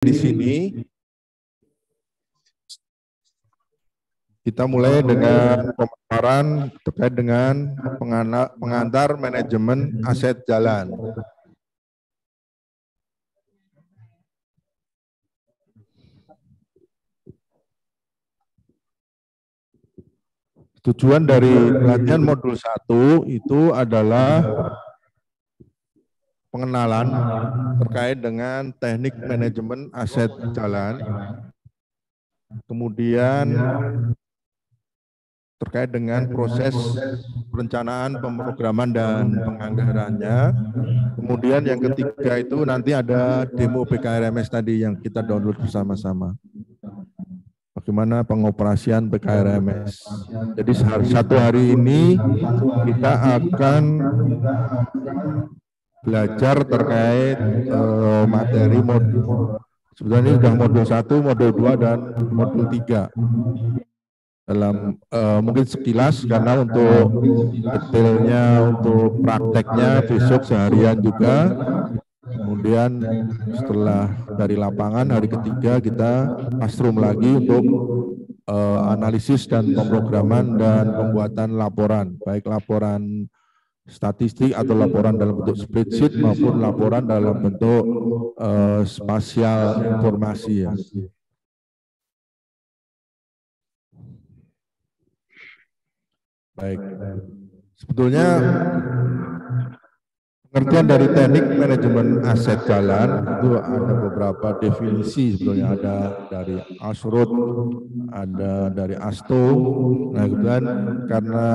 di sini kita mulai dengan pemaparan terkait dengan pengantar manajemen aset jalan. Tujuan dari pelatihan modul 1 itu adalah pengenalan terkait dengan teknik manajemen aset jalan, kemudian terkait dengan proses perencanaan, pemrograman, dan penganggarannya. Kemudian yang ketiga itu nanti ada demo PKRMS tadi yang kita download bersama-sama. Bagaimana pengoperasian PKRMS. Jadi satu hari ini kita akan belajar terkait materi modul. Sebetulnya ini sudah modul 1, modul 2, dan modul 3. Dalam mungkin sekilas, karena untuk detailnya, untuk prakteknya besok seharian juga. Kemudian setelah dari lapangan hari ketiga kita classroom lagi untuk analisis dan pemrograman dan pembuatan laporan, baik laporan statistik atau laporan dalam bentuk spreadsheet maupun laporan dalam bentuk spasial informasi ya. Baik, sebetulnya pengertian dari teknik manajemen aset jalan itu ada beberapa definisi, sebetulnya ada dari Ashroth, ada dari Asto. Nah, kemudian karena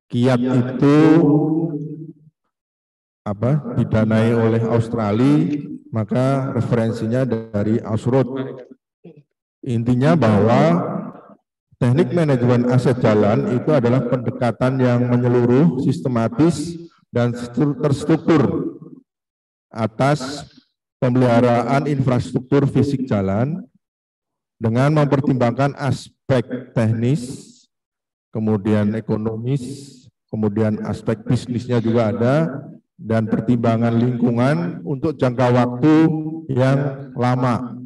Kiat itu didanai oleh Australia, maka referensinya dari Ashroth. Intinya bahwa teknik manajemen aset jalan itu adalah pendekatan yang menyeluruh, sistematis, dan terstruktur atas pemeliharaan infrastruktur fisik jalan dengan mempertimbangkan aspek teknis, kemudian ekonomis, kemudian aspek bisnisnya juga ada, dan pertimbangan lingkungan untuk jangka waktu yang lama.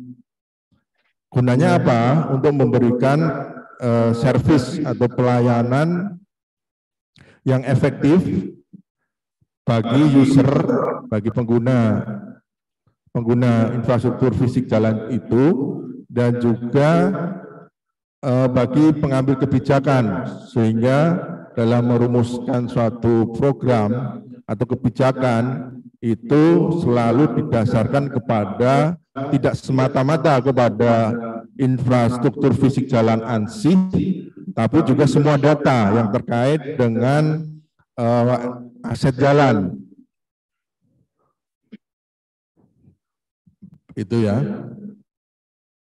Gunanya apa? Untuk memberikan servis atau pelayanan yang efektif bagi user, bagi pengguna infrastruktur fisik jalan itu, dan juga bagi pengambil kebijakan, sehingga dalam merumuskan suatu program atau kebijakan itu selalu didasarkan kepada tidak semata-mata kepada infrastruktur fisik jalan ansih, tapi juga semua data yang terkait dengan aset jalan. Itu ya.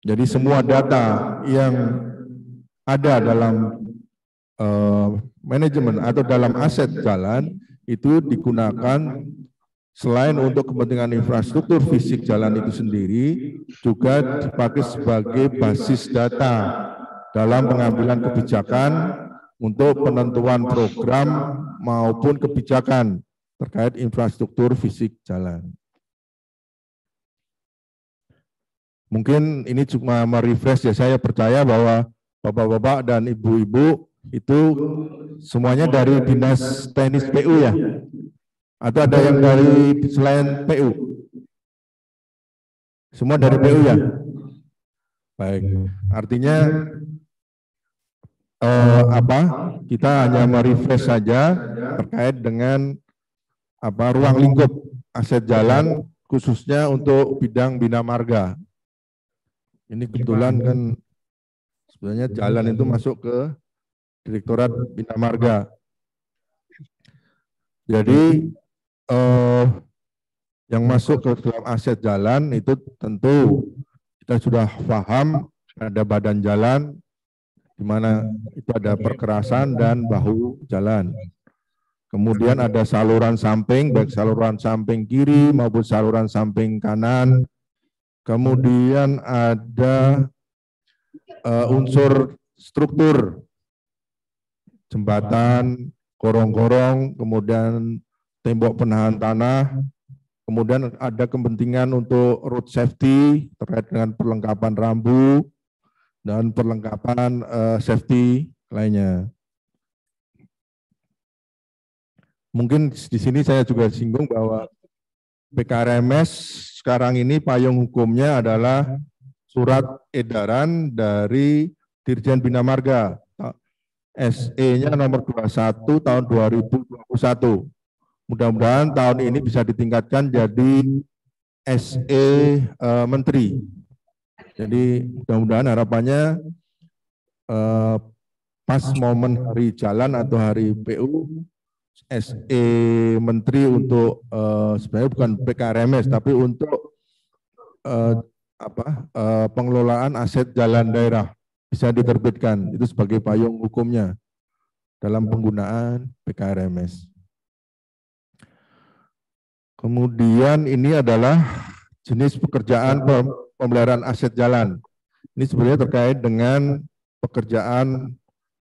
Jadi semua data yang ada dalam manajemen atau dalam aset jalan itu digunakan selain untuk kepentingan infrastruktur fisik jalan itu sendiri, juga dipakai sebagai basis data dalam pengambilan kebijakan untuk penentuan program maupun kebijakan terkait infrastruktur fisik jalan. Mungkin ini cuma merefresh ya, saya percaya bahwa bapak-bapak dan ibu-ibu itu semuanya dari Dinas Teknis PU ya? Atau ada yang dari selain PU? Semua dari PU ya? Baik, artinya kita hanya merefresh saja terkait dengan ruang lingkup aset jalan khususnya untuk bidang bina marga. Ini kebetulan kan sebenarnya jalan itu masuk ke Direktorat Bina Marga. Jadi yang masuk ke dalam aset jalan itu tentu kita sudah paham ada badan jalan, di mana itu ada perkerasan dan bahu jalan. Kemudian ada saluran samping, baik saluran samping kiri maupun saluran samping kanan. Kemudian ada unsur struktur, jembatan, gorong-gorong, kemudian tembok penahan tanah, Kemudian ada kepentingan untuk road safety terkait dengan perlengkapan rambu dan perlengkapan safety lainnya. Mungkin di sini saya juga singgung bahwa PKRMS sekarang ini payung hukumnya adalah surat edaran dari Dirjen Bina Marga SE-nya nomor 21 tahun 2021. Mudah-mudahan tahun ini bisa ditingkatkan jadi SE Menteri. Jadi mudah-mudahan harapannya pas momen hari jalan atau hari PU, SE Menteri untuk sebenarnya bukan PKRMS tapi untuk pengelolaan aset jalan daerah bisa diterbitkan. Itu sebagai payung hukumnya dalam penggunaan PKRMS. Kemudian ini adalah jenis pekerjaan pemeliharaan aset jalan. Ini sebenarnya terkait dengan pekerjaan,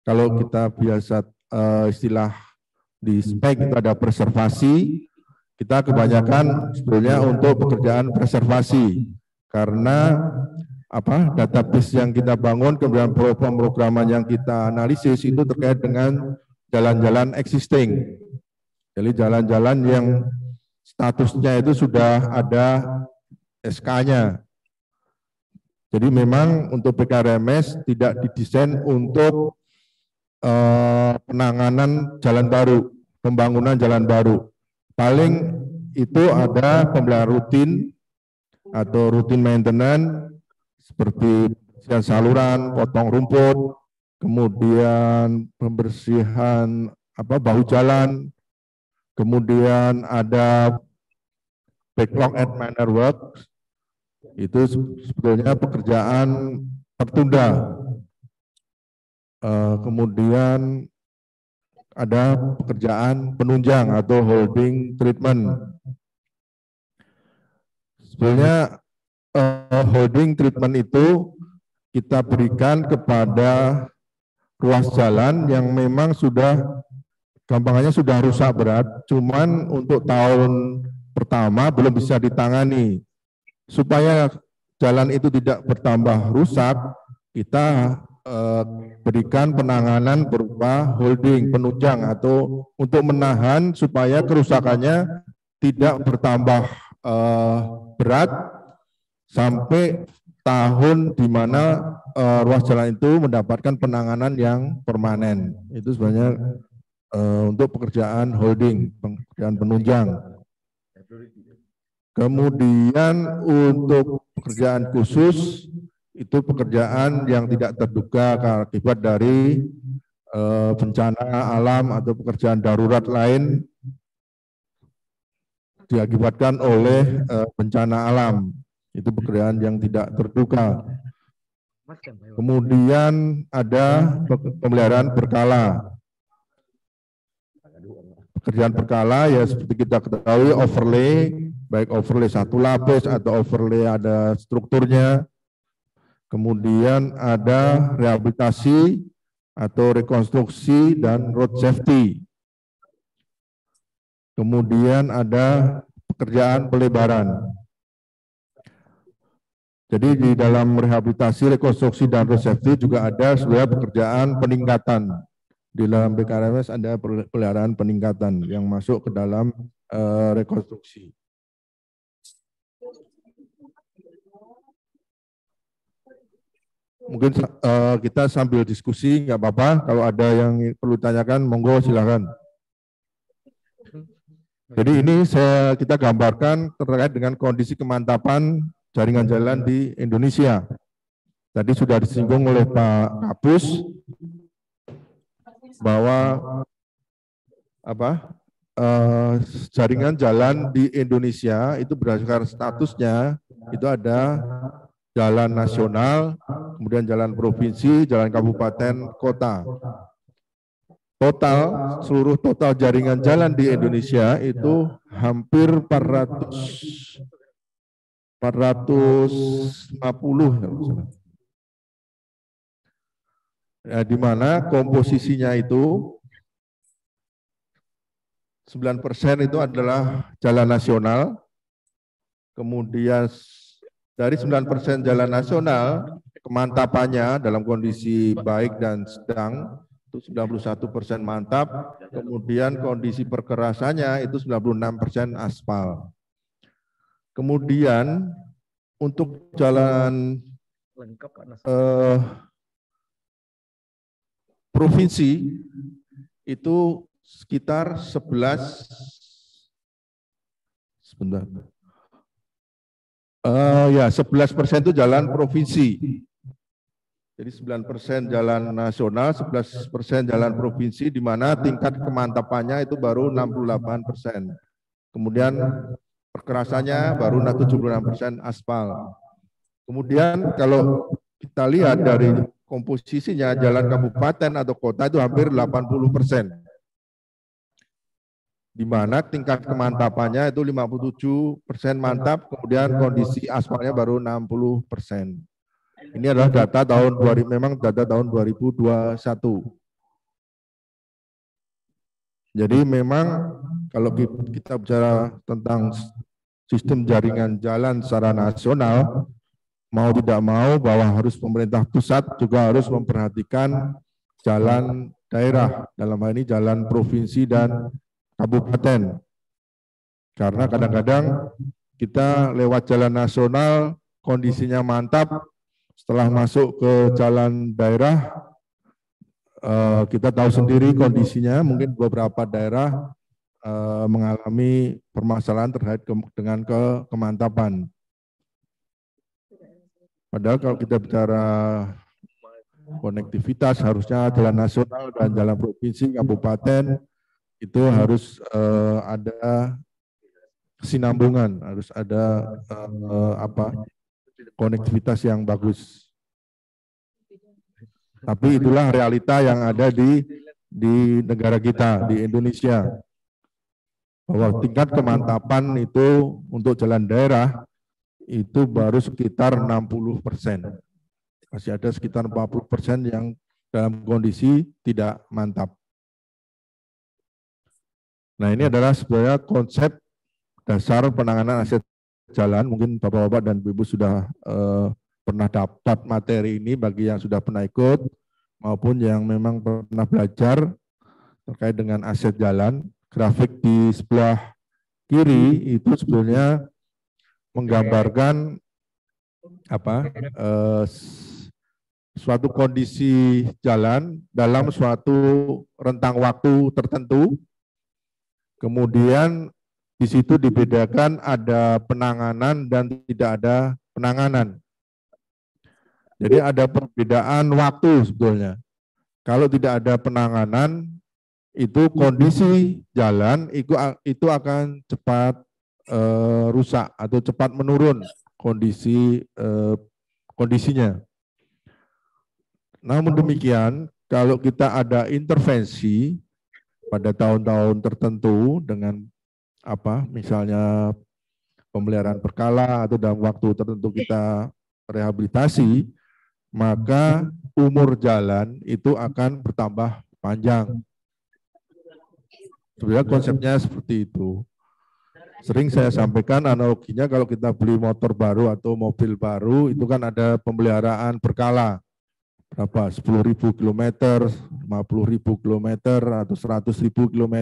kalau kita biasa istilah di spek itu ada preservasi, kita kebanyakan sebetulnya untuk pekerjaan preservasi. Karena database yang kita bangun, kemudian pemrograman yang kita analisis itu terkait dengan jalan-jalan existing. Jadi jalan-jalan yang statusnya itu sudah ada SK-nya. Jadi memang untuk PKRMS tidak didesain untuk penanganan jalan baru, pembangunan jalan baru. Paling itu ada pemeliharaan rutin atau rutin maintenance seperti pembersihan saluran, potong rumput, kemudian pembersihan bahu jalan, kemudian ada backlog and minor work, itu sebetulnya pekerjaan tertunda. Kemudian ada pekerjaan penunjang atau holding treatment. Sebenarnya holding treatment itu kita berikan kepada ruas jalan yang memang sudah gampangannya sudah rusak berat, cuman untuk tahun pertama belum bisa ditangani. Supaya jalan itu tidak bertambah rusak, kita berikan penanganan berupa holding, penunjang, atau untuk menahan supaya kerusakannya tidak bertambah berat sampai tahun di mana ruas jalan itu mendapatkan penanganan yang permanen. Itu sebenarnya untuk pekerjaan holding, pekerjaan penunjang. Kemudian untuk pekerjaan khusus, itu pekerjaan yang tidak terduga akibat dari bencana alam atau pekerjaan darurat lain diakibatkan oleh bencana alam. Itu pekerjaan yang tidak terduga. Kemudian ada pemeliharaan berkala. Pekerjaan berkala ya seperti kita ketahui overlay, baik overlay satu lapis atau overlay ada strukturnya. Kemudian ada rehabilitasi atau rekonstruksi dan road safety. Kemudian ada pekerjaan pelebaran. Jadi di dalam rehabilitasi, rekonstruksi dan road safety juga ada sebenarnya pekerjaan peningkatan. Di dalam PKRMS ada pemeliharaan peningkatan yang masuk ke dalam rekonstruksi. Mungkin kita sambil diskusi, nggak apa-apa. Kalau ada yang perlu tanyakan, monggo silakan. Jadi ini kita gambarkan terkait dengan kondisi kemantapan jaringan jalan di Indonesia. Tadi sudah disinggung oleh Pak Kapus bahwa jaringan jalan di Indonesia itu berdasarkan statusnya itu ada jalan nasional, kemudian jalan provinsi, jalan kabupaten, kota. Seluruh total jaringan jalan di Indonesia itu hampir 450 ya, di mana komposisinya itu 9% itu adalah jalan nasional, Kemudian dari 9% jalan nasional, kemantapannya dalam kondisi baik dan sedang itu 91% mantap, kemudian kondisi perkerasannya itu 96% aspal. Kemudian untuk jalan provinsi itu sekitar 11% itu jalan provinsi. Jadi 9% jalan nasional, 11% jalan provinsi, di mana tingkat kemantapannya itu baru 68%. Kemudian perkerasannya baru 76% aspal. Kemudian kalau kita lihat dari komposisinya, jalan kabupaten atau kota itu hampir 80%. Di mana tingkat kemantapannya itu 57% mantap, kemudian kondisi aspalnya baru 60%. Ini adalah data tahun 2000, memang data tahun 2021. Jadi memang kalau kita bicara tentang sistem jaringan jalan secara nasional, mau tidak mau bahwa harus pemerintah pusat juga harus memperhatikan jalan daerah, dalam hal ini jalan provinsi dan kabupaten. Karena kadang-kadang kita lewat jalan nasional kondisinya mantap, setelah masuk ke jalan daerah, kita tahu sendiri kondisinya, mungkin beberapa daerah mengalami permasalahan terkait dengan kemantapan. Padahal kalau kita bicara konektivitas, harusnya jalan nasional dan jalan provinsi, kabupaten, itu harus ada kesinambungan, harus ada konektivitas yang bagus. Tapi itulah realita yang ada di negara kita, di Indonesia. Bahwa tingkat kemantapan itu untuk jalan daerah itu baru sekitar 60%. Masih ada sekitar 40% yang dalam kondisi tidak mantap. Nah, ini adalah sebenarnya konsep dasar penanganan aset jalan. Mungkin Bapak-Bapak dan Ibu sudah pernah dapat materi ini bagi yang sudah pernah ikut maupun yang memang pernah belajar terkait dengan aset jalan. Grafik di sebelah kiri itu sebenarnya menggambarkan suatu kondisi jalan dalam suatu rentang waktu tertentu. Kemudian di situ dibedakan ada penanganan dan tidak ada penanganan. Jadi ada perbedaan waktu sebetulnya. Kalau tidak ada penanganan, itu kondisi jalan itu akan cepat rusak atau cepat menurun kondisinya. Namun demikian, kalau kita ada intervensi pada tahun-tahun tertentu dengan misalnya pemeliharaan berkala atau dalam waktu tertentu kita rehabilitasi, maka umur jalan itu akan bertambah panjang. Sebenarnya konsepnya seperti itu. Sering saya sampaikan analoginya kalau kita beli motor baru atau mobil baru itu kan ada pemeliharaan berkala. Berapa? 10.000 km, 50.000 km, atau 100.000 km.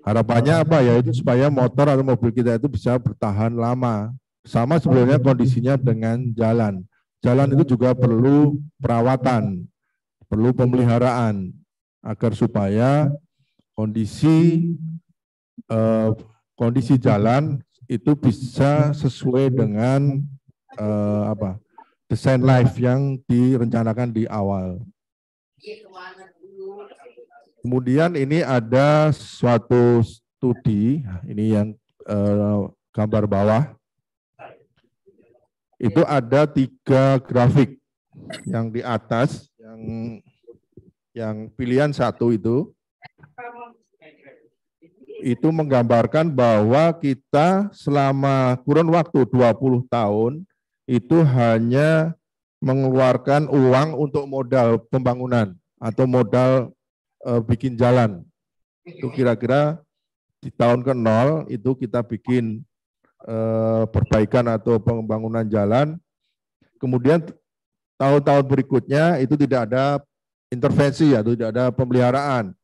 Harapannya apa ya? Itu supaya motor atau mobil kita itu bisa bertahan lama. Sama sebenarnya kondisinya dengan jalan. Jalan itu juga perlu perawatan, perlu pemeliharaan agar supaya kondisi jalan itu bisa sesuai dengan desain life yang direncanakan di awal. Kemudian ini ada suatu studi, ini yang gambar bawah. Itu ada 3 grafik. Yang di atas, yang pilihan 1 itu menggambarkan bahwa kita selama kurun waktu 20 tahun itu hanya mengeluarkan uang untuk modal pembangunan atau modal bikin jalan. Itu kira-kira di tahun ke-0 itu kita bikin perbaikan atau pembangunan jalan. Kemudian tahun-tahun berikutnya itu tidak ada intervensi atau tidak ada pemeliharaan.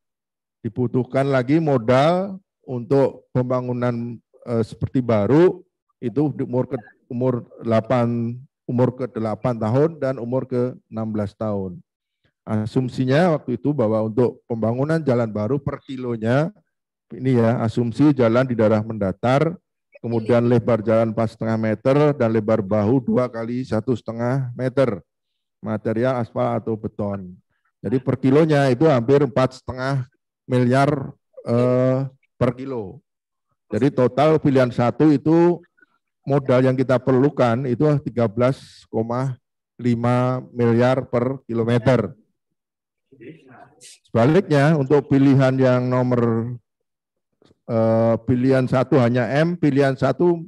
Dibutuhkan lagi modal untuk pembangunan seperti baru itu di umur ke-8 tahun dan umur ke-16 tahun. Asumsinya waktu itu bahwa untuk pembangunan jalan baru per kilonya, ini ya asumsi jalan di daerah mendatar, kemudian lebar jalan 4,5 meter dan lebar bahu 2 kali 1,5 meter, material aspal atau beton. Jadi per kilonya itu hampir 4,5 miliar per kilo. Jadi total pilihan satu itu modal yang kita perlukan itu 13,5 miliar per kilometer. Sebaliknya untuk pilihan yang nomor pilihan satu hanya M, pilihan satu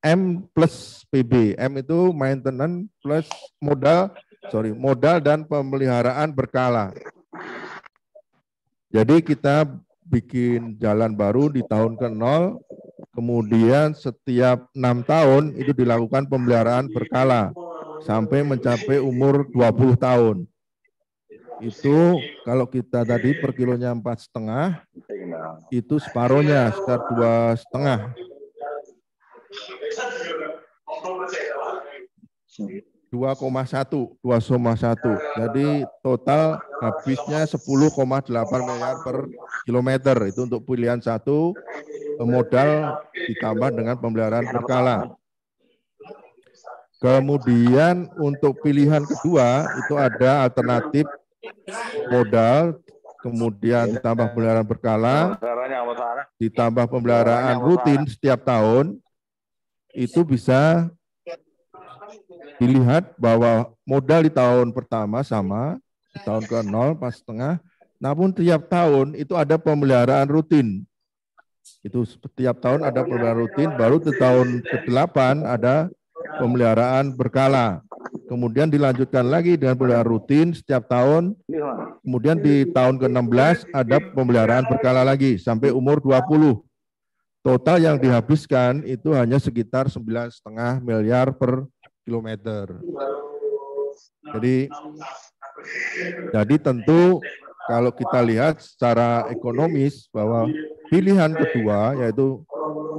M plus PB. M itu maintenance plus modal dan pemeliharaan berkala. Jadi kita bikin jalan baru di tahun ke-0, kemudian setiap 6 tahun itu dilakukan pemeliharaan berkala sampai mencapai umur 20 tahun. Itu kalau kita tadi per kilonya 4,5, itu separohnya sekitar 2,5. 2,1. Jadi total habisnya 10,8 miliar per kilometer. Itu untuk pilihan satu, modal ditambah dengan pemeliharaan berkala. Kemudian untuk pilihan kedua itu ada alternatif modal, kemudian ditambah pemeliharaan berkala, ditambah pemeliharaan rutin setiap tahun. Itu bisa dilihat bahwa modal di tahun pertama sama, di tahun ke-0 4,5, namun tiap tahun itu ada pemeliharaan rutin. Itu setiap tahun ada pemeliharaan rutin, baru di tahun ke-8 ada pemeliharaan berkala. Kemudian dilanjutkan lagi dengan pemeliharaan rutin setiap tahun. Kemudian di tahun ke-16 ada pemeliharaan berkala lagi sampai umur 20. Total yang dihabiskan itu hanya sekitar 9,5 miliar per kilometer. Jadi tentu kalau kita lihat secara ekonomis bahwa pilihan kedua yaitu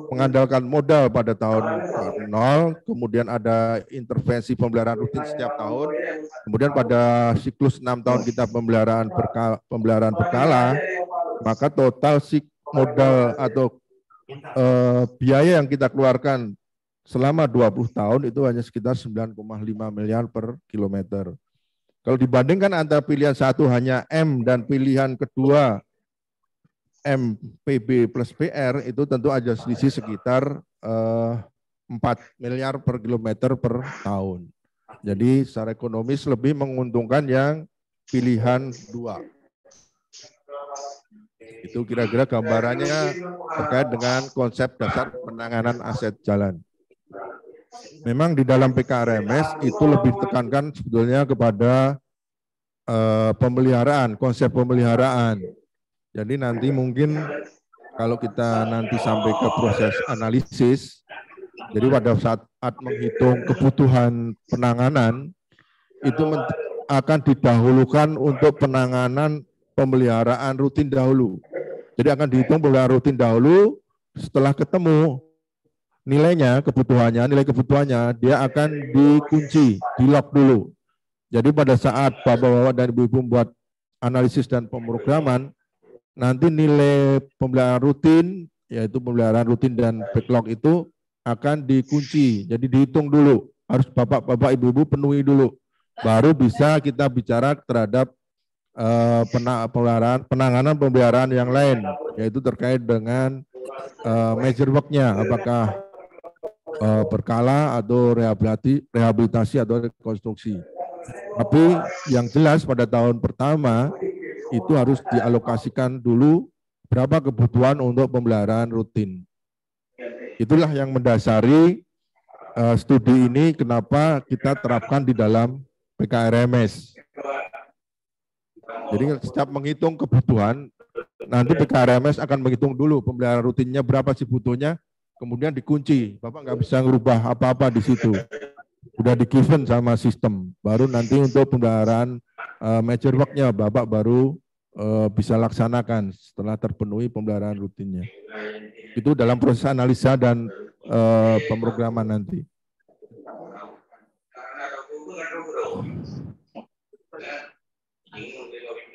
mengandalkan modal pada tahun 0, kemudian ada intervensi pemeliharaan rutin setiap tahun, kemudian pada siklus 6 tahun kita pemeliharaan berkala, maka total modal atau biaya yang kita keluarkan selama 20 tahun itu hanya sekitar 9,5 miliar per kilometer. Kalau dibandingkan antara pilihan satu hanya M dan pilihan kedua MPB plus PR itu tentu ada selisih sekitar 4 miliar per kilometer per tahun. Jadi secara ekonomis lebih menguntungkan yang pilihan 2. Itu kira-kira gambarannya terkait dengan konsep dasar penanganan aset jalan. Memang di dalam PKRMS itu lebih ditekankan sebetulnya kepada pemeliharaan, konsep pemeliharaan. Jadi nanti mungkin kalau kita nanti sampai ke proses analisis, jadi pada saat menghitung kebutuhan penanganan, itu akan didahulukan untuk penanganan pemeliharaan rutin dahulu. Jadi akan dihitung pemeliharaan rutin dahulu, setelah ketemu nilai kebutuhannya, dia akan dikunci, di-lock dulu. Jadi pada saat Bapak-Bapak dan Ibu-Ibu membuat analisis dan pemrograman, nanti nilai pemeliharaan rutin, yaitu pemeliharaan rutin dan backlog itu akan dikunci. Jadi dihitung dulu, harus Bapak-Bapak, Ibu-Ibu penuhi dulu. Baru bisa kita bicara terhadap penanganan pemeliharaan yang lain, yaitu terkait dengan major work-nya, apakah berkala atau rehabilitasi atau rekonstruksi. Tapi yang jelas pada tahun pertama itu harus dialokasikan dulu berapa kebutuhan untuk pemeliharaan rutin. Itulah yang mendasari studi ini kenapa kita terapkan di dalam PKRMS. Jadi setiap menghitung kebutuhan, nanti PKRMS akan menghitung dulu pemeliharaan rutinnya berapa sih butuhnya, kemudian dikunci. Bapak nggak bisa ngerubah apa-apa di situ. Sudah di-given sama sistem. Baru nanti untuk pemeliharaan major work-nya Bapak baru bisa laksanakan setelah terpenuhi pemeliharaan rutinnya. Itu dalam proses analisa dan pemrograman nanti.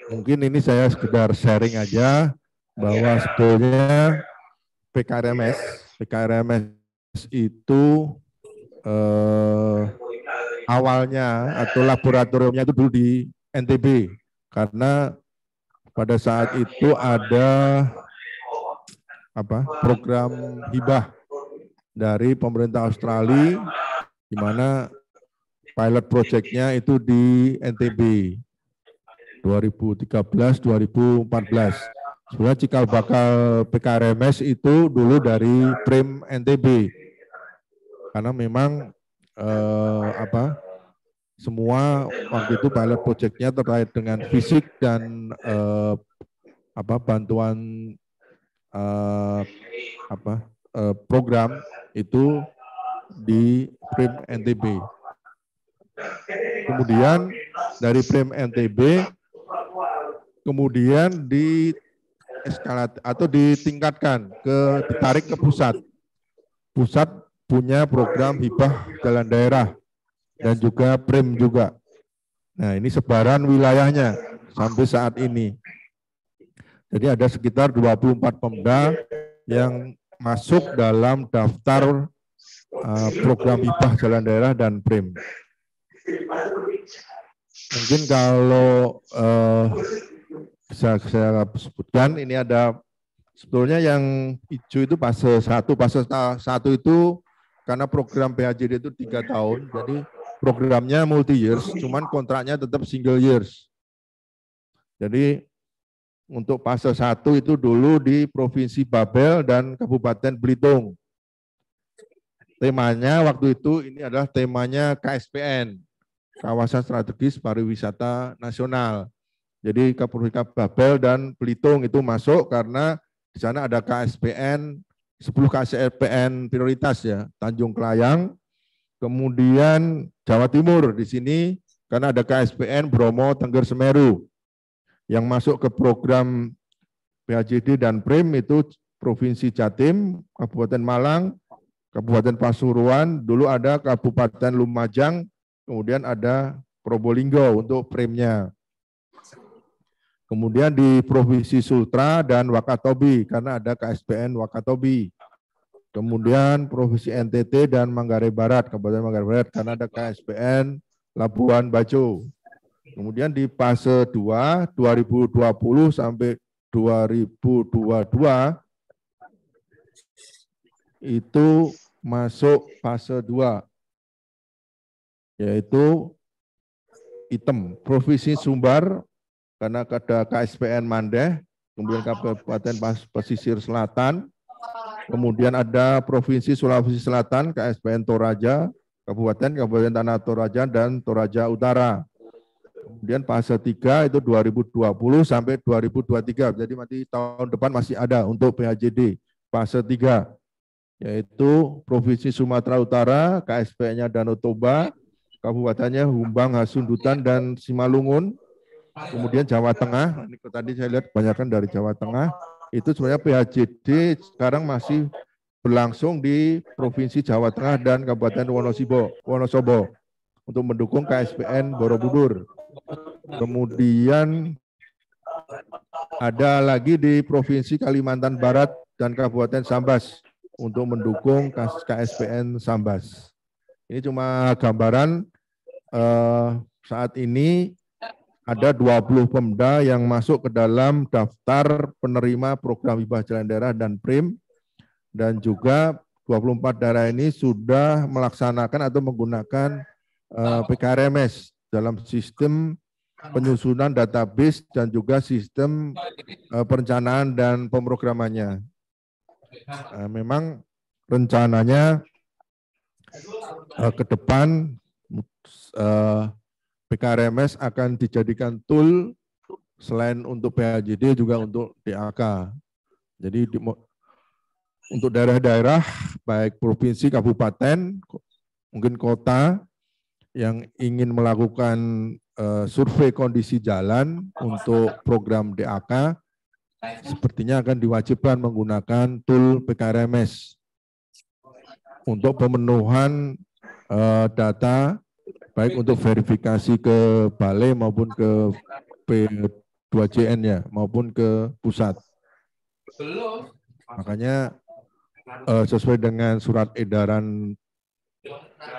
Mungkin ini saya sekedar sharing aja bahwa sebetulnya PKRMS itu awalnya atau laboratoriumnya itu dulu di NTB karena pada saat itu ada program hibah dari pemerintah Australia di mana pilot project-nya itu di NTB 2013-2014. Sebenarnya cikal bakal PKRMS itu dulu dari PRIM NTB. Karena memang semua waktu itu pilot project-nya terkait dengan fisik dan bantuan program itu di PRIM NTB. Kemudian dari PRIM NTB kemudian ditingkatkan ditarik ke pusat. Pusat punya program hibah jalan daerah dan juga PRIM juga. Nah, ini sebaran wilayahnya sampai saat ini. Jadi ada sekitar 24 Pemda yang masuk dalam daftar program hibah jalan daerah dan PRIM. Mungkin kalau bisa saya sebutkan, ini ada sebetulnya yang hijau itu fase 1. Fase 1 itu karena program PHJD itu 3 tahun, jadi programnya multi years, cuman kontraknya tetap single years. Jadi untuk fase 1 itu dulu di Provinsi Babel dan Kabupaten Belitung. Temanya waktu itu ini adalah temanya KSPN, Kawasan Strategis Pariwisata Nasional. Jadi Kabupaten Babel dan Belitung itu masuk karena di sana ada KSPN, 10 KSPN prioritas ya, Tanjung Kelayang, kemudian Jawa Timur di sini karena ada KSPN Bromo Tengger Semeru. Yang masuk ke program PHJD dan PRIM itu Provinsi Jatim, Kabupaten Malang, Kabupaten Pasuruan, dulu ada Kabupaten Lumajang, kemudian ada Probolinggo untuk PRIM-nya. Kemudian di Provinsi Sultra dan Wakatobi, karena ada KSPN Wakatobi. Kemudian Provinsi NTT dan Manggarai Barat, Kabupaten Manggarai Barat, karena ada KSPN Labuan Bajo. Kemudian di fase 2, 2020 sampai 2022, itu masuk fase 2, yaitu hitam, Provinsi Sumbar, karena ada KSPN Mandeh, kemudian Kabupaten Pesisir Selatan, kemudian ada Provinsi Sulawesi Selatan, KSPN Toraja, Kabupaten Tanah Toraja, dan Toraja Utara. Kemudian fase 3 itu 2020 sampai 2023, jadi nanti tahun depan masih ada untuk PHJD. Fase 3, yaitu Provinsi Sumatera Utara, KSPN-nya Danau Toba, Kabupatennya Humbang, Hasundutan, dan Simalungun. Kemudian Jawa Tengah, ini tadi saya lihat kebanyakan dari Jawa Tengah, itu sebenarnya PHJD sekarang masih berlangsung di Provinsi Jawa Tengah dan Kabupaten Wonosobo untuk mendukung KSPN Borobudur. Kemudian ada lagi di Provinsi Kalimantan Barat dan Kabupaten Sambas untuk mendukung KSPN Sambas. Ini cuma gambaran saat ini ada 20 Pemda yang masuk ke dalam daftar penerima program hibah jalan daerah dan PRIM, dan juga 24 daerah ini sudah melaksanakan atau menggunakan PKRMS dalam sistem penyusunan database dan juga sistem perencanaan dan pemrogramannya. Memang rencananya ke depan PKRMS akan dijadikan tool selain untuk PHJD juga untuk DAK. Jadi untuk daerah-daerah baik provinsi, kabupaten, mungkin kota yang ingin melakukan survei kondisi jalan untuk program DAK, sepertinya akan diwajibkan menggunakan tool PKRMS untuk pemenuhan data baik untuk verifikasi ke balai maupun ke P2JN-nya maupun ke pusat. Makanya sesuai dengan surat edaran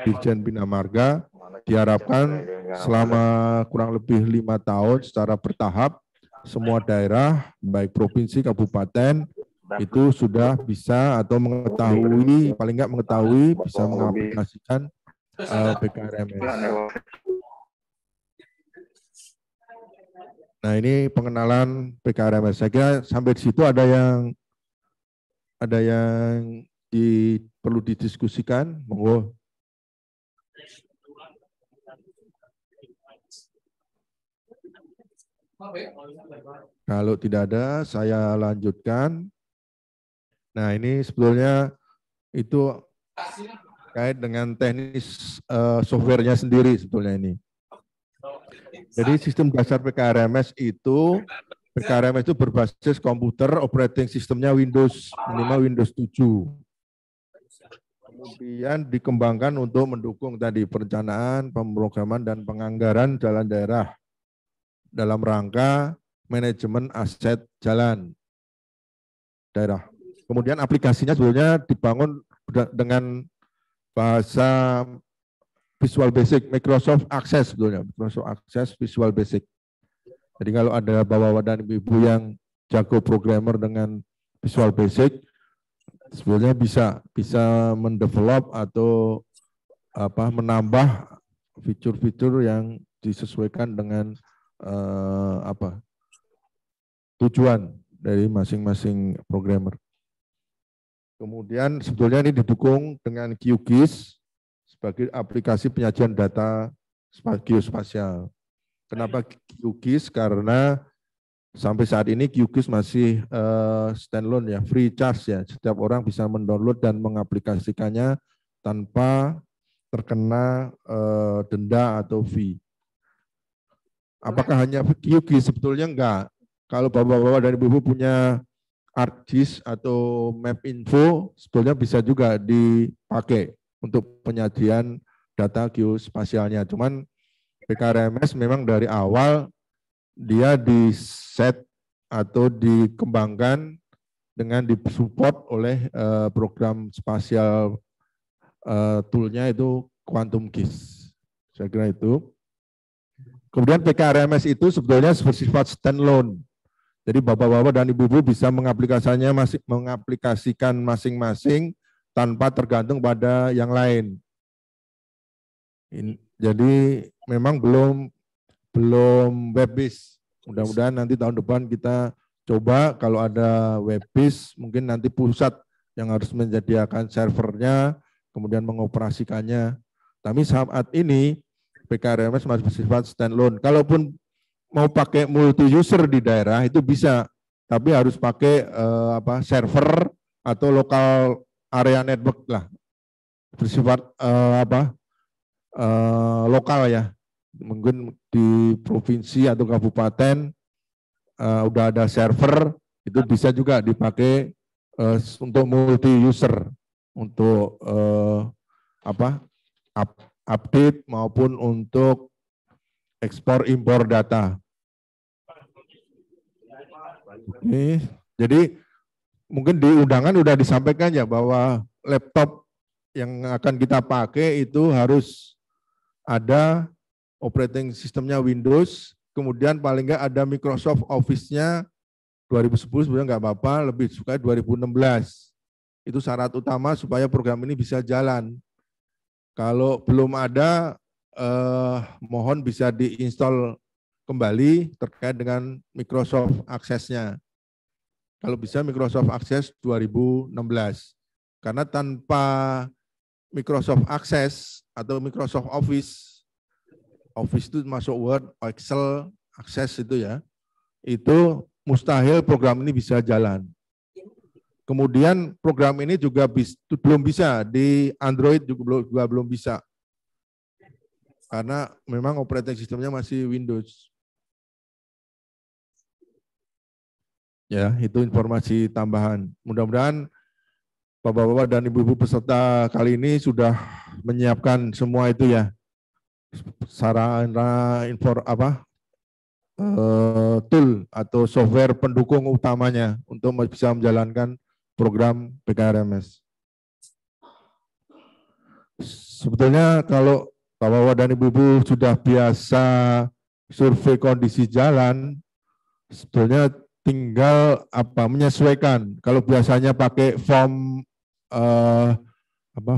Dirjen Bina Marga, diharapkan selama kurang lebih 5 tahun secara bertahap, semua daerah, baik provinsi, kabupaten, itu sudah bisa atau mengetahui, paling nggak mengetahui, bisa mengaplikasikan PKRMS. Nah, ini pengenalan PKRMS. Saya kira sampai di situ ada yang perlu didiskusikan, monggo. Kalau tidak ada, saya lanjutkan. Nah, ini sebetulnya itu terkait dengan teknis softwarenya sendiri sebetulnya ini. Jadi sistem dasar PKRMS itu berbasis komputer, operating sistemnya Windows, minimal Windows 7. Kemudian dikembangkan untuk mendukung tadi perencanaan, pemrograman, dan penganggaran jalan daerah dalam rangka manajemen aset jalan daerah. Kemudian aplikasinya sebetulnya dibangun dengan bahasa Visual Basic, Microsoft Access sebetulnya, Microsoft Access Visual Basic. Jadi kalau ada bapak-bapak dan ibu yang jago programmer dengan Visual Basic, sebetulnya bisa mendevelop atau menambah fitur-fitur yang disesuaikan dengan tujuan dari masing-masing programmer. Kemudian sebetulnya ini didukung dengan QGIS sebagai aplikasi penyajian data geospasial. Kenapa QGIS? Karena sampai saat ini QGIS masih standalone ya, free charge ya. Setiap orang bisa mendownload dan mengaplikasikannya tanpa terkena denda atau fee. Apakah hanya QGIS? Sebetulnya enggak. Kalau bapak-bapak dan ibu-ibu punya ArcGIS atau MapInfo, sebetulnya bisa juga dipakai untuk penyajian data geospasialnya. Cuman PKRMS memang dari awal dia di-set atau dikembangkan dengan disupport oleh program spasial toolnya itu Quantum GIS. Saya kira itu. Kemudian PKRMS itu sebetulnya bersifat standalone. Jadi bapak-bapak dan ibu-ibu bisa mengaplikasikan masing-masing tanpa tergantung pada yang lain. Jadi memang belum web-based. Mudah-mudahan nanti tahun depan kita coba kalau ada web-based, mungkin nanti pusat yang harus menyediakan servernya, kemudian mengoperasikannya. Tapi saat ini PKRMS masih bersifat standalone. Kalaupun mau pakai multi-user di daerah itu bisa, tapi harus pakai server atau lokal area network lah, bersifat lokal ya. Mungkin di provinsi atau kabupaten udah ada server, itu bisa juga dipakai untuk multi-user, untuk update maupun untuk ekspor impor data. Oke, jadi mungkin di undangan udah disampaikan ya bahwa laptop yang akan kita pakai itu harus ada operating sistemnya Windows, kemudian paling nggak ada Microsoft Office-nya 2010 sebenarnya nggak apa-apa, lebih suka 2016. Itu syarat utama supaya program ini bisa jalan. Kalau belum ada, mohon bisa diinstal kembali terkait dengan Microsoft Access-nya. Kalau bisa Microsoft Access 2016. Karena tanpa Microsoft Access atau Microsoft Office itu masuk Word, Excel, Access itu ya, itu mustahil program ini bisa jalan. Kemudian program ini juga belum bisa di Android, juga belum bisa. Karena memang operating sistemnya masih Windows. Ya, itu informasi tambahan. Mudah-mudahan Bapak-bapak dan Ibu-ibu peserta kali ini sudah menyiapkan semua itu ya. Sarana tool atau software pendukung utamanya untuk bisa menjalankan program PKRMS. Sebetulnya kalau Bapak-bapak dan Ibu-ibu sudah biasa survei kondisi jalan, sebetulnya tinggal menyesuaikan. Kalau biasanya pakai form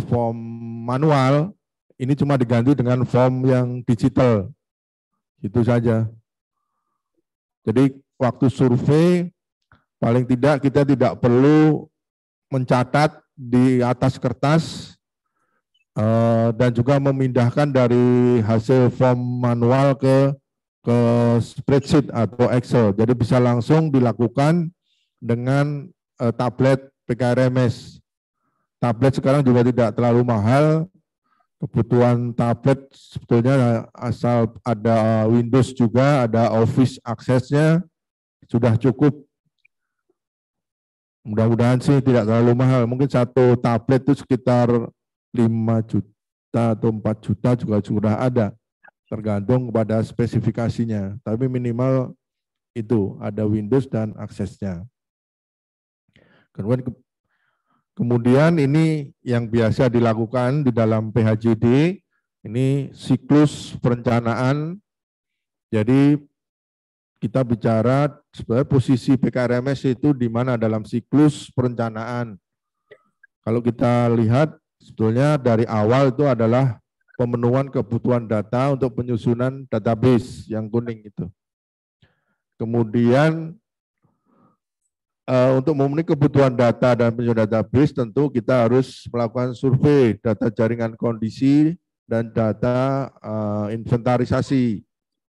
form manual, ini cuma diganti dengan form yang digital. Itu saja. Jadi waktu survei paling tidak kita tidak perlu mencatat di atas kertas dan juga memindahkan dari hasil form manual ke spreadsheet atau Excel. Jadi bisa langsung dilakukan dengan tablet PKRMS. Tablet sekarang juga tidak terlalu mahal. Kebutuhan tablet sebetulnya asal ada Windows juga, ada Office aksesnya, sudah cukup. Mudah-mudahan sih tidak terlalu mahal. Mungkin satu tablet itu sekitar 5 juta atau 4 juta juga sudah ada. Tergantung kepada spesifikasinya. Tapi minimal itu ada Windows dan aksesnya. Kemudian ini yang biasa dilakukan di dalam PHJD, ini siklus perencanaan. Jadi kita bicara sebenarnya posisi PKRMS itu di mana dalam siklus perencanaan. Kalau kita lihat sebetulnya dari awal itu adalah pemenuhan kebutuhan data untuk penyusunan database yang kuning itu. Kemudian untuk memenuhi kebutuhan data dan penyusunan database tentu kita harus melakukan survei data jaringan kondisi dan data inventarisasi.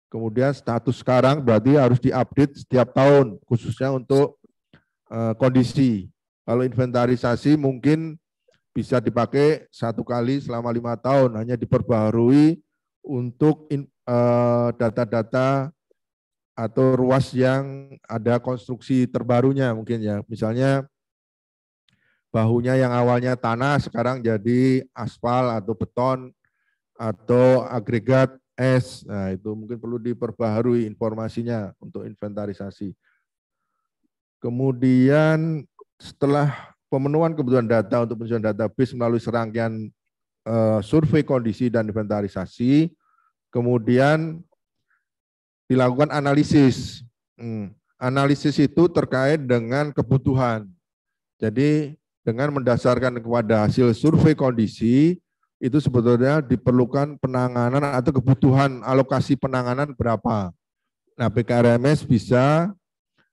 Kemudian status sekarang berarti harus diupdate setiap tahun khususnya untuk kondisi. Kalau inventarisasi mungkin bisa dipakai 1 kali selama 5 tahun, hanya diperbaharui untuk data-data atau ruas yang ada konstruksi terbarunya mungkin ya. Misalnya bahunya yang awalnya tanah sekarang jadi aspal atau beton atau agregat es. Nah, itu mungkin perlu diperbaharui informasinya untuk inventarisasi. Kemudian setelah pemenuhan kebutuhan data untuk penyusunan database melalui serangkaian survei kondisi dan inventarisasi, kemudian dilakukan analisis. Analisis itu terkait dengan kebutuhan. Jadi dengan mendasarkan kepada hasil survei kondisi, itu sebetulnya diperlukan penanganan atau kebutuhan alokasi penanganan berapa. Nah, PKRMS bisa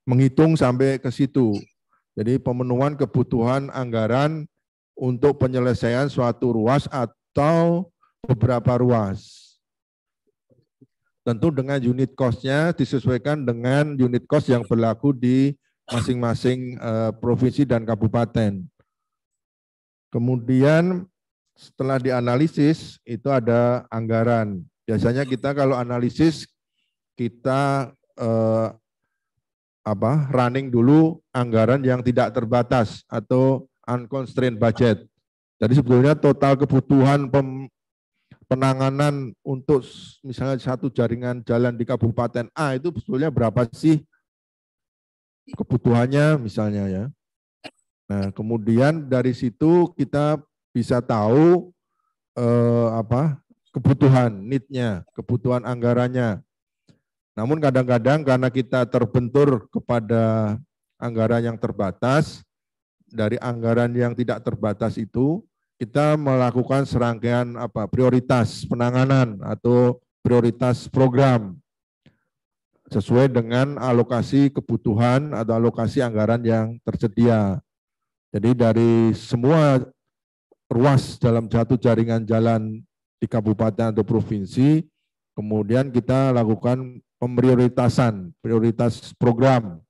menghitung sampai ke situ. Jadi pemenuhan kebutuhan anggaran untuk penyelesaian suatu ruas atau beberapa ruas. Tentu dengan unit cost-nya disesuaikan dengan unit cost yang berlaku di masing-masing provinsi dan kabupaten. Kemudian setelah dianalisis itu ada anggaran. Biasanya kita kalau analisis kita running dulu anggaran yang tidak terbatas atau unconstrained budget. Jadi sebetulnya total kebutuhan penanganan untuk misalnya satu jaringan jalan di Kabupaten A itu sebetulnya berapa sih kebutuhannya misalnya ya. Nah, kemudian dari situ kita bisa tahu kebutuhan need-nya, kebutuhan anggarannya. Namun kadang-kadang karena kita terbentur kepada anggaran yang terbatas, dari anggaran yang tidak terbatas itu kita melakukan serangkaian prioritas penanganan atau prioritas program sesuai dengan alokasi kebutuhan atau alokasi anggaran yang tersedia. Jadi dari semua ruas dalam satu jaringan jalan di kabupaten atau provinsi, kemudian kita lakukan pemprioritasan, prioritas program.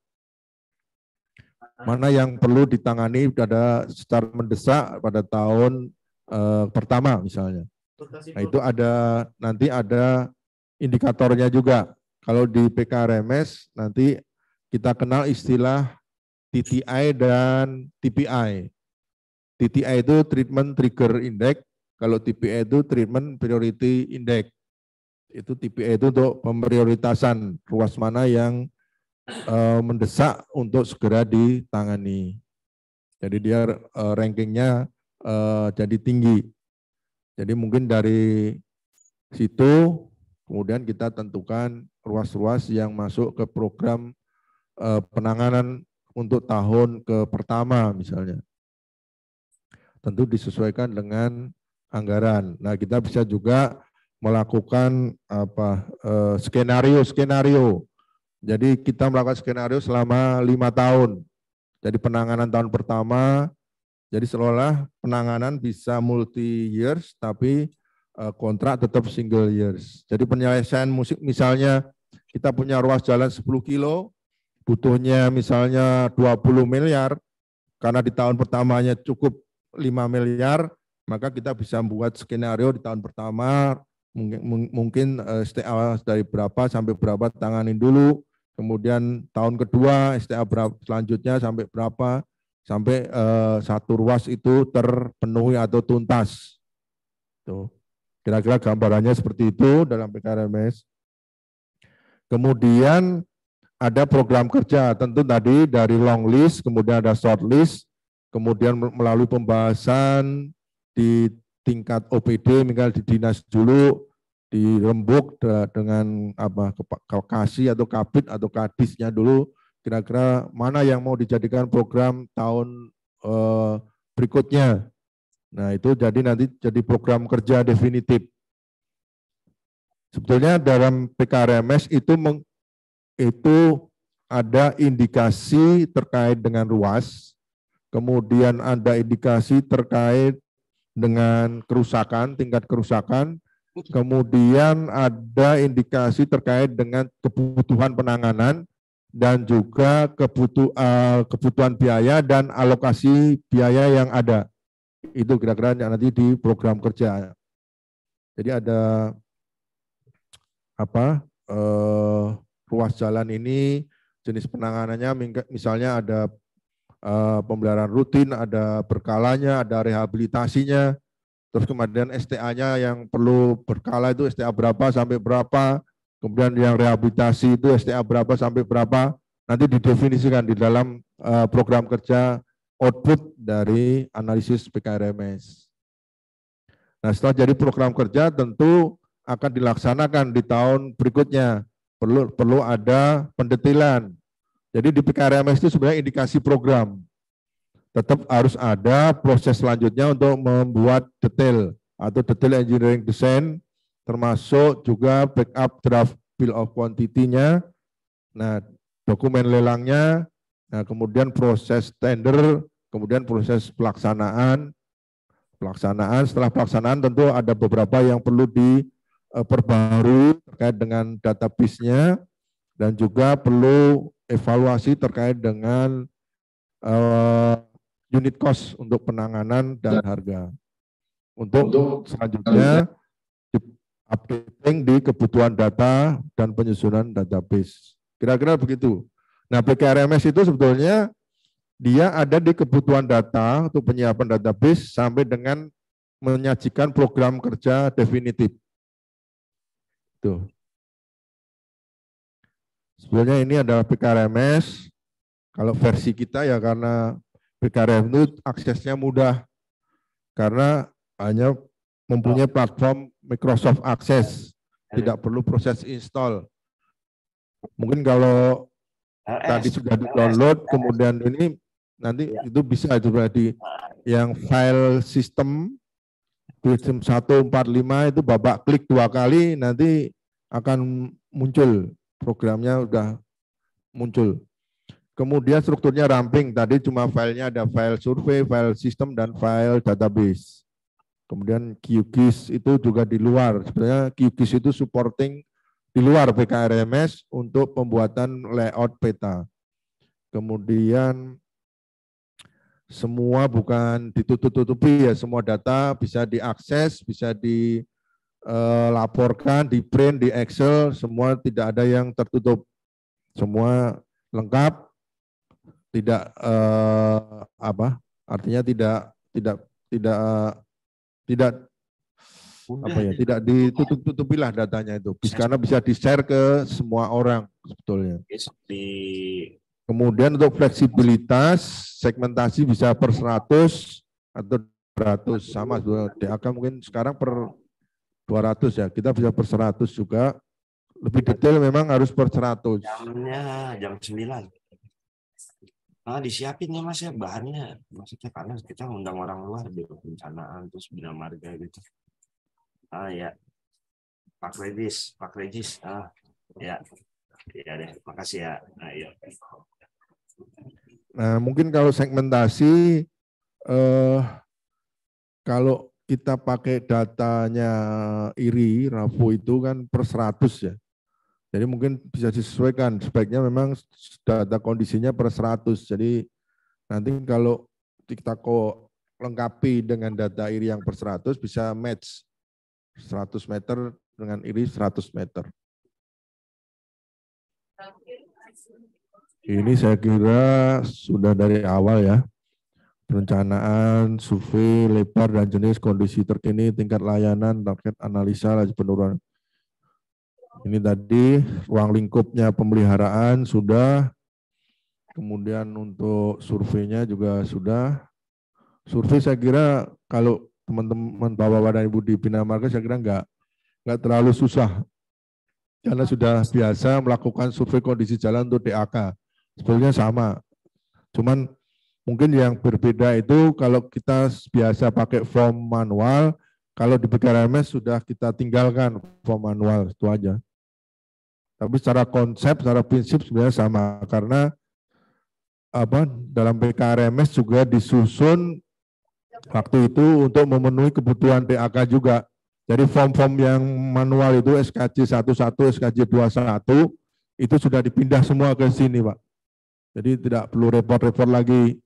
mana yang perlu ditangani pada secara mendesak pada tahun pertama misalnya. Nah itu nanti ada indikatornya juga. Kalau di PKRMS nanti kita kenal istilah TTI dan TPI. TTI itu Treatment Trigger Index, kalau TPI itu Treatment Priority Index. Itu TPI itu untuk pemprioritasan ruas mana yang mendesak untuk segera ditangani. Jadi dia rankingnya jadi tinggi. Jadi mungkin dari situ kemudian kita tentukan ruas-ruas yang masuk ke program penanganan untuk tahun pertama misalnya. Tentu disesuaikan dengan anggaran. Nah, kita bisa juga melakukan skenario. Jadi kita melakukan skenario selama 5 tahun. Jadi penanganan tahun pertama, jadi seolah penanganan bisa multi years, tapi kontrak tetap single years. Jadi penyelesaian musik misalnya kita punya ruas jalan 10 kilo, butuhnya misalnya 20 miliar, karena di tahun pertamanya cukup 5 miliar, maka kita bisa membuat skenario di tahun pertama, mungkin STA dari berapa sampai berapa tanganin dulu, kemudian tahun kedua STA selanjutnya sampai berapa, sampai satu ruas itu terpenuhi atau tuntas. Tuh. Kira-kira gambarannya seperti itu dalam PKRMS. Kemudian ada program kerja, tentu tadi dari long list, kemudian ada short list, kemudian melalui pembahasan di tingkat OPD, misalnya di dinas dulu, dirembuk dengan kasih atau kabit atau kadisnya dulu, kira-kira mana yang mau dijadikan program tahun berikutnya. Nah itu jadi nanti jadi program kerja definitif. Sebetulnya dalam PKRMS itu ada indikasi terkait dengan ruas, kemudian ada indikasi terkait dengan kerusakan, tingkat kerusakan, kemudian ada indikasi terkait dengan kebutuhan penanganan, dan juga kebutuhan biaya dan alokasi biaya yang ada. Itu kira-kira nanti di program kerja. Jadi ada ruas jalan ini jenis penanganannya misalnya ada pemeliharaan rutin, ada berkalanya, ada rehabilitasinya, terus kemudian STA-nya yang perlu berkala itu STA berapa sampai berapa, kemudian yang rehabilitasi itu STA berapa sampai berapa, nanti didefinisikan di dalam program kerja output dari analisis PKRMS. Nah setelah jadi program kerja tentu akan dilaksanakan di tahun berikutnya, perlu ada pendetailan. Jadi di PKRMS itu sebenarnya indikasi program. Tetap harus ada proses selanjutnya untuk membuat detail atau detail engineering design, termasuk juga backup draft bill of quantity-nya, nah dokumen lelangnya, nah kemudian proses tender, kemudian proses pelaksanaan. Setelah pelaksanaan tentu ada beberapa yang perlu diperbarui terkait dengan database-nya, dan juga perlu evaluasi terkait dengan unit cost untuk penanganan dan harga. Untuk selanjutnya updating di kebutuhan data dan penyusunan database. Kira-kira begitu. Nah, PKRMS itu sebetulnya dia ada di kebutuhan data untuk penyiapan database sampai dengan menyajikan program kerja definitif. Tuh. Sebenarnya ini adalah PKRMS. Kalau versi kita ya karena PKRMS itu aksesnya mudah. Karena hanya mempunyai platform Microsoft Access. Tidak perlu proses install. Mungkin kalau tadi sudah di-download, kemudian ini nanti itu bisa itu berarti yang file sistem 145 itu Bapak klik 2 kali nanti akan muncul, programnya udah muncul. Kemudian strukturnya ramping, tadi cuma filenya ada file survei, file sistem, dan file database. Kemudian QGIS itu juga di luar, sebenarnya QGIS itu supporting di luar PKRMS untuk pembuatan layout peta. Kemudian semua bukan ditutup-tutupi ya, semua data bisa diakses, bisa dilaporkan, di print, di Excel, semua tidak ada yang tertutup, semua lengkap, tidak artinya tidak tidak ditutup-tutupilah datanya itu, karena bisa di-share ke semua orang sebetulnya. Kemudian untuk fleksibilitas, segmentasi bisa per 100 atau 200, sama DAK mungkin sekarang per 200 ya, kita bisa per 100 juga. Lebih detail memang harus per 100. Jamnya jam 9. Disiapin ya Mas ya bahannya, maksudnya karena kita undang orang luar di perencanaan terus bina marga gitu. Ya Pak Regis, ya deh, makasih ya. Iya. Nah mungkin kalau segmentasi, kalau kita pakai datanya IRI, RAFO itu kan per 100 ya. Jadi mungkin bisa disesuaikan, sebaiknya memang data kondisinya per 100. Jadi nanti kalau kita lengkapi dengan data IRI yang per 100 bisa match 100 meter dengan IRI 100 meter. Ini saya kira sudah dari awal ya. Perencanaan, survei, lebar dan jenis kondisi terkini, tingkat layanan, target analisa, laju penurunan. Ini tadi ruang lingkupnya pemeliharaan sudah. Kemudian untuk surveinya juga sudah. Survei saya kira kalau teman-teman Bapak dan Ibu di Bina Marga saya kira nggak terlalu susah. Karena sudah biasa melakukan survei kondisi jalan untuk DAK. Sebetulnya sama. Cuman mungkin yang berbeda itu kalau kita biasa pakai form manual, kalau di PKRMS sudah kita tinggalkan form manual, itu aja. Tapi secara konsep, secara prinsip sebenarnya sama. Karena dalam PKRMS juga disusun waktu itu untuk memenuhi kebutuhan DAK juga. Jadi form-form yang manual itu SKJ 11, SKJ 21 itu sudah dipindah semua ke sini, Pak. Jadi tidak perlu repot-repot lagi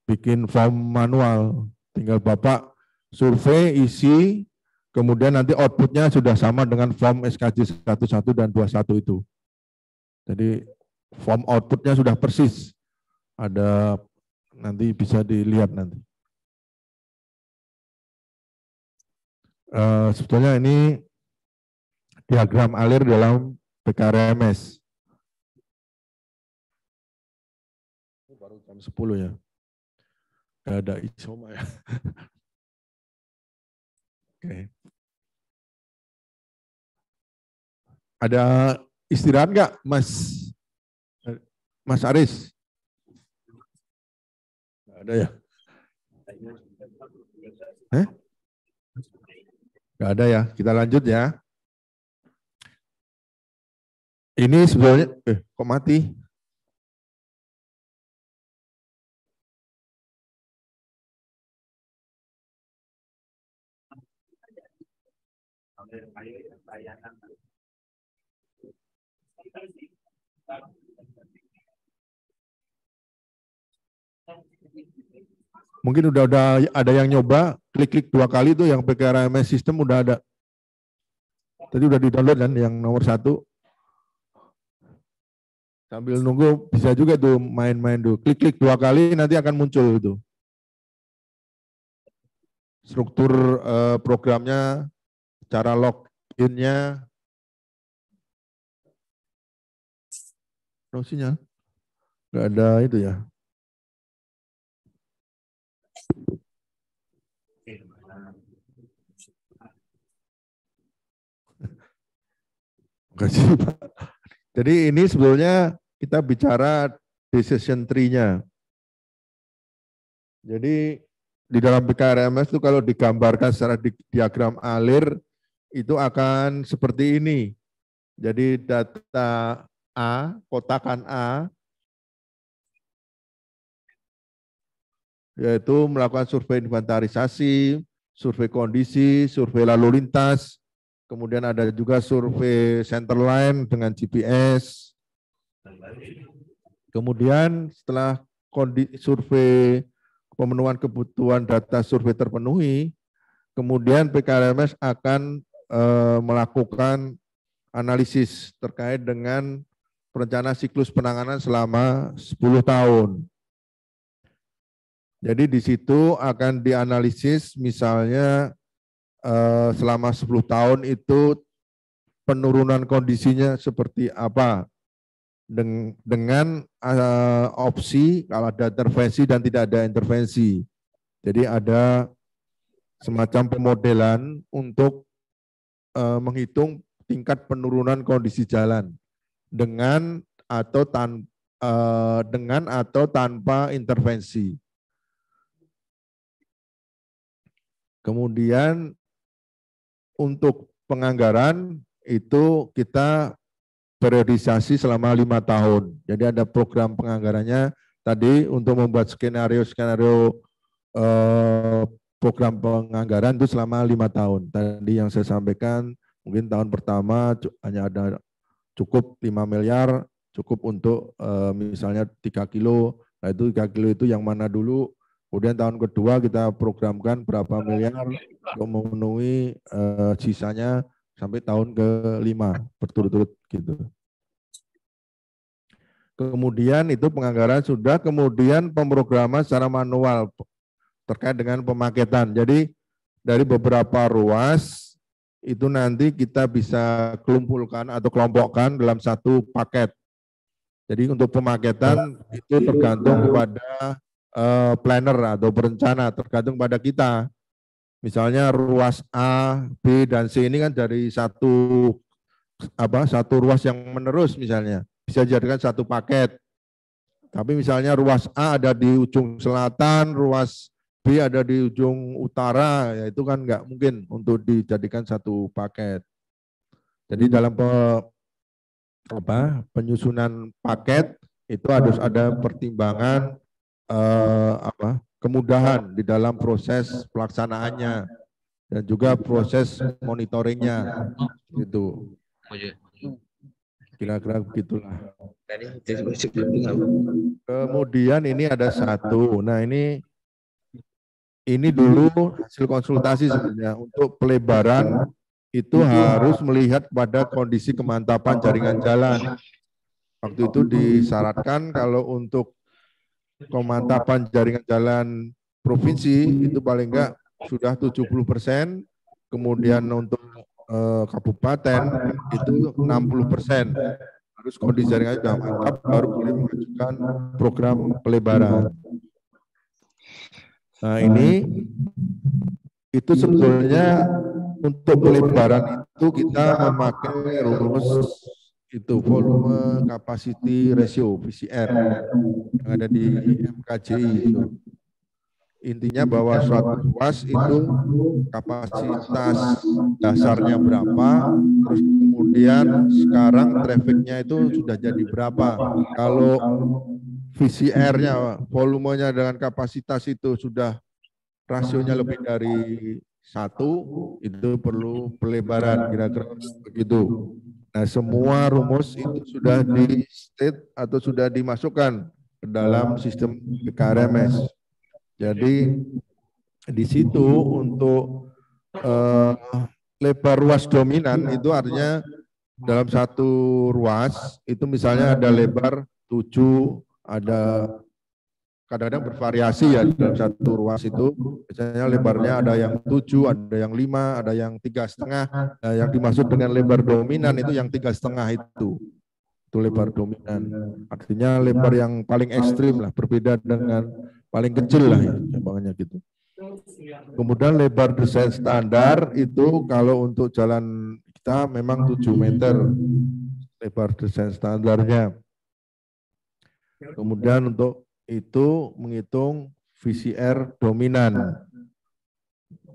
bikin form manual. Tinggal Bapak survei, isi, kemudian nanti outputnya sudah sama dengan form SKJ 11 dan 21 itu. Jadi form outputnya sudah persis. Ada nanti bisa dilihat nanti. Sebetulnya ini diagram alir dalam PKRMS. Baru jam 10 ya. Gak ada isoma ya. Oke. Ada istirahat nggak, Mas Aris? Nggak ada ya? Nggak ada ya. Kita lanjut ya. Ini sebetulnya, kok mati? Mungkin udah ada yang nyoba, klik-klik 2 kali tuh yang PKRMS sistem udah ada. Tadi udah di-download kan yang nomor 1. Sambil nunggu bisa juga tuh main-main tuh. Klik-klik 2 kali nanti akan muncul itu. Struktur programnya, cara login-nya. Sinyal. Nggak ada itu ya. Makasih Pak. Jadi ini sebetulnya kita bicara decision tree-nya. Jadi di dalam PKRMS itu kalau digambarkan secara diagram alir itu akan seperti ini. Jadi data A, kotakan A, yaitu melakukan survei inventarisasi, survei kondisi, survei lalu lintas, kemudian ada juga survei center line dengan GPS. Kemudian setelah survei pemenuhan kebutuhan data survei terpenuhi, kemudian PKRMS akan melakukan analisis terkait dengan perencanaan siklus penanganan selama 10 tahun. Jadi di situ akan dianalisis misalnya selama 10 tahun itu penurunan kondisinya seperti apa dengan opsi kalau ada intervensi dan tidak ada intervensi. Jadi ada semacam pemodelan untuk menghitung tingkat penurunan kondisi jalan dengan atau tanpa intervensi. Kemudian untuk penganggaran itu kita periodisasi selama 5 tahun. Jadi ada program penganggarannya tadi untuk membuat skenario program penganggaran itu selama 5 tahun. Tadi yang saya sampaikan mungkin tahun pertama hanya ada cukup 5 miliar, cukup untuk misalnya 3 kilo. Nah itu 3 kilo itu yang mana dulu. Kemudian tahun kedua kita programkan berapa miliar untuk memenuhi sisanya sampai tahun ke-5 berturut-turut gitu. Kemudian itu penganggaran sudah, kemudian pemrograman secara manual terkait dengan pemaketan. Jadi dari beberapa ruas itu nanti kita bisa kelompokkan atau kelompokkan dalam satu paket. Jadi untuk pemaketan itu tergantung kepada planner atau perencana, tergantung pada kita. Misalnya ruas A, B, dan C ini kan dari satu ruas yang menerus misalnya. Bisa dijadikan satu paket. Tapi misalnya ruas A ada di ujung selatan, ruas B ada di ujung utara, ya itu kan nggak mungkin untuk dijadikan satu paket. Jadi dalam penyusunan paket itu harus ada pertimbangan kemudahan di dalam proses pelaksanaannya dan juga proses monitoringnya itu. Kira-kira begitulah. Kemudian ini ada satu. Nah ini dulu hasil konsultasi sebenarnya untuk pelebaran itu harus melihat pada kondisi kemantapan jaringan jalan. Waktu itu disyaratkan kalau untuk kemantapan jaringan jalan provinsi itu paling enggak sudah 70%, kemudian untuk kabupaten itu 60%. Harus kondisi jaringan sudah mantap baru boleh mengajukan program pelebaran. Nah ini itu sebetulnya untuk pelebaran itu kita memakai rumus itu volume capacity ratio VCR yang ada di MKJI itu. Intinya bahwa suatu ruas itu kapasitas dasarnya berapa, terus kemudian sekarang trafficnya itu sudah jadi berapa. Kalau VCR-nya, volumenya dengan kapasitas itu sudah rasionya lebih dari 1, itu perlu pelebaran, kira-kira begitu. Nah, semua rumus itu sudah di-state atau sudah dimasukkan ke dalam sistem PKRMS. Jadi di situ untuk lebar ruas dominan itu artinya dalam satu ruas itu misalnya ada lebar 7, ada kadang-kadang bervariasi ya dalam satu ruas itu. Misalnya lebarnya ada yang 7, ada yang 5, ada yang 3,5. Nah, yang dimaksud dengan lebar dominan itu yang 3,5 itu. Itu lebar dominan. Artinya lebar yang paling ekstrim lah, berbeda dengan paling kecil lah ya, gampangnya gitu. Kemudian lebar desain standar itu kalau untuk jalan kita memang 7 meter lebar desain standarnya. Kemudian untuk itu menghitung VCR dominan.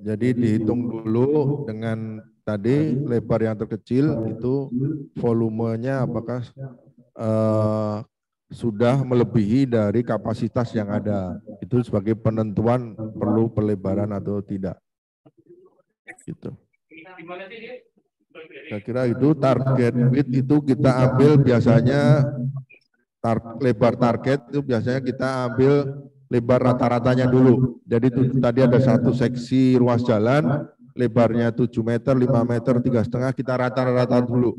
Jadi dihitung dulu dengan tadi lebar yang terkecil itu volumenya apakah sudah melebihi dari kapasitas yang ada. Itu sebagai penentuan perlu pelebaran atau tidak. Gitu. Saya kira itu target width itu kita ambil biasanya lebar target itu biasanya kita ambil lebar rata-ratanya dulu. Jadi tadi ada satu seksi ruas jalan, lebarnya 7 meter, 5 meter, 3,5, kita rata-rata dulu.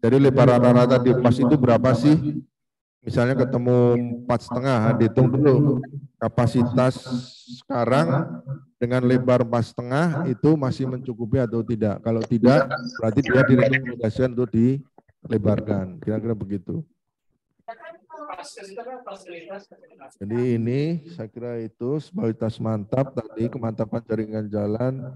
Jadi lebar rata-rata di pas itu berapa sih? Misalnya ketemu 4,5, dihitung dulu kapasitas sekarang dengan lebar 4,5 itu masih mencukupi atau tidak. Kalau tidak, berarti dia direkomendasikan untuk dilebarkan. Kira-kira begitu. Jadi ini saya kira itu stabilitas mantap tadi, kemantapan jaringan jalan,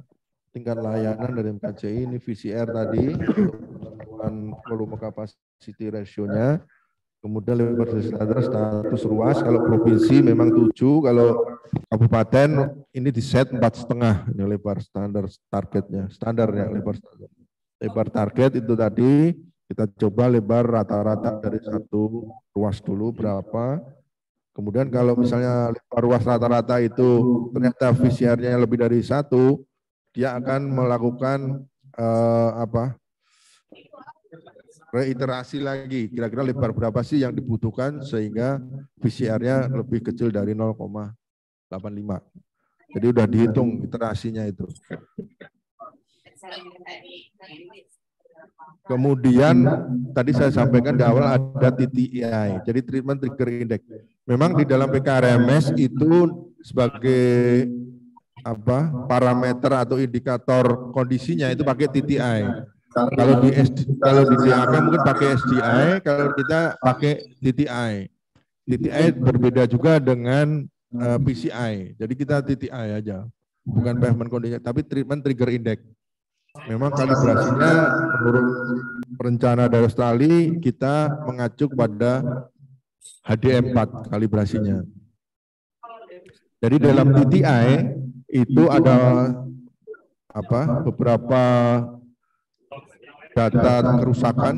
tingkat layanan dari MKCI, ini VCR tadi, penentuan volume capacity ratio-nya, kemudian lebar standar status ruas, kalau provinsi memang 7, kalau kabupaten ini di set 4,5, ini lebar standar targetnya, standarnya lebar standar. Lebar target itu tadi, kita coba lebar rata-rata dari satu ruas dulu berapa. Kemudian kalau misalnya lebar ruas rata-rata itu ternyata VCR-nya lebih dari 1, dia akan melakukan reiterasi lagi. Kira-kira lebar berapa sih yang dibutuhkan sehingga VCR-nya lebih kecil dari 0,85. Jadi udah dihitung iterasinya itu. Kemudian tadi saya sampaikan di awal ada TTI, jadi Treatment Trigger Index. Memang di dalam PKRMS itu sebagai parameter atau indikator kondisinya itu pakai TTI. Kalau di DAK mungkin pakai SDI, kalau kita pakai TTI. TTI berbeda juga dengan PCI. Jadi kita TTI aja, bukan pavement condition, tapi Treatment Trigger Index. Memang kalibrasinya menurut rencana dari Australia kita mengacu pada HDM4 kalibrasinya. Jadi dalam TTI itu ada beberapa data kerusakan.